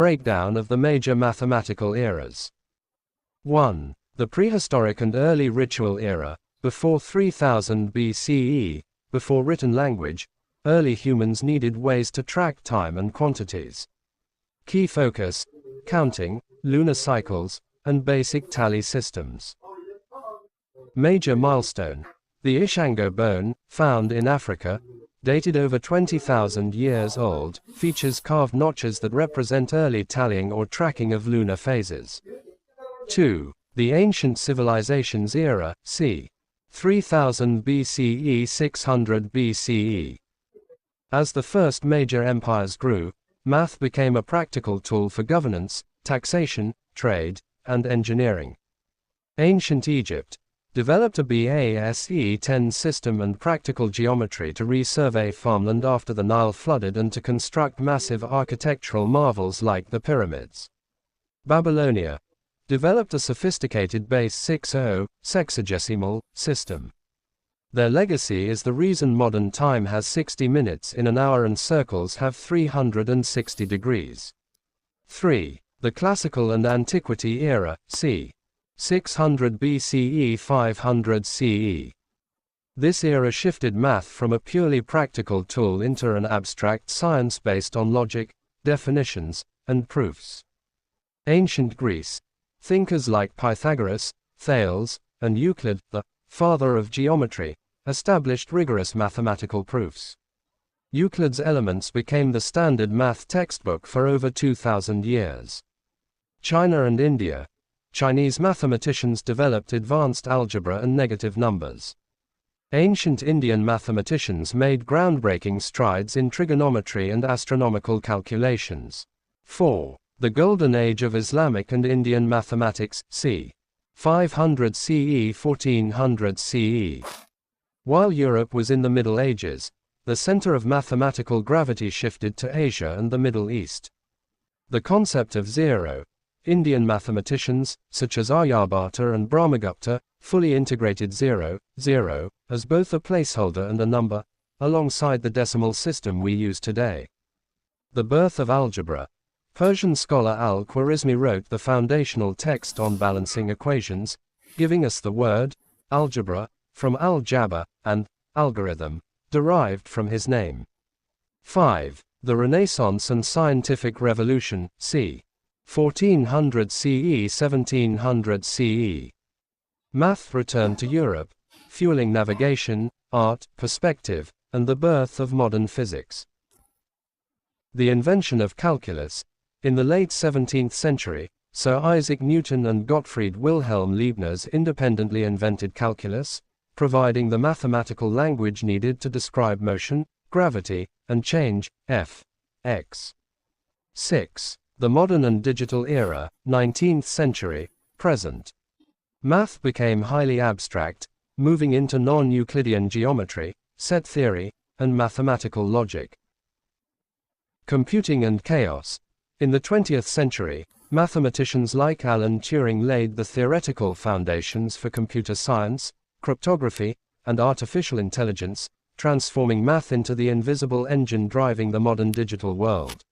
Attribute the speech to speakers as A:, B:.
A: Breakdown of the major mathematical eras. 1. The prehistoric and early ritual era, before 3000 BCE, before written language, early humans needed ways to track time and quantities. Key focus: counting, lunar cycles, and basic tally systems. Major milestone: the Ishango bone, found in Africa, dated over 20,000 years old, features carved notches that represent early tallying or tracking of lunar phases. 2. The Ancient Civilizations era, c. 3000 BCE 600 BCE. As the first major empires grew, math became a practical tool for governance, taxation, trade, and engineering. Ancient Egypt developed a BASE-10 system and practical geometry to resurvey farmland after the Nile flooded and to construct massive architectural marvels like the pyramids. Babylonia developed a sophisticated base 6-0 sexagesimal system. Their legacy is the reason modern time has 60 minutes in an hour and circles have 360 degrees. 3. The Classical and Antiquity era, c. 600 BCE 500 CE. This era shifted math from a purely practical tool into an abstract science based on logic, definitions, and proofs. Ancient Greece. Thinkers like Pythagoras, Thales, and Euclid, the father of geometry, established rigorous mathematical proofs. Euclid's Elements became the standard math textbook for over 2,000 years. China and India. Chinese mathematicians developed advanced algebra and negative numbers. Ancient Indian mathematicians made groundbreaking strides in trigonometry and astronomical calculations. 4. The Golden Age of Islamic and Indian mathematics, c. 500 CE 1400 CE. While Europe was in the Middle Ages, the center of mathematical gravity shifted to Asia and the Middle East. The concept of zero, Indian mathematicians, such as Aryabhata and Brahmagupta, fully integrated 0, 0, as both a placeholder and a number, alongside the decimal system we use today. The birth of algebra. Persian scholar Al-Khwarizmi wrote the foundational text on balancing equations, giving us the word algebra, from al-jabr, and algorithm, derived from his name. 5. The Renaissance and Scientific Revolution, c. 1400 CE 1700 CE. Math returned to Europe, fueling navigation, art, perspective, and the birth of modern physics. The invention of calculus. In the late 17th century, Sir Isaac Newton and Gottfried Wilhelm Leibniz independently invented calculus, providing the mathematical language needed to describe motion, gravity, and change, f, x. 6. The modern and digital era, 19th century, present. Math became highly abstract, moving into non-Euclidean geometry, set theory, and mathematical logic. Computing and chaos. In the 20th century, mathematicians like Alan Turing laid the theoretical foundations for computer science, cryptography, and artificial intelligence, transforming math into the invisible engine driving the modern digital world.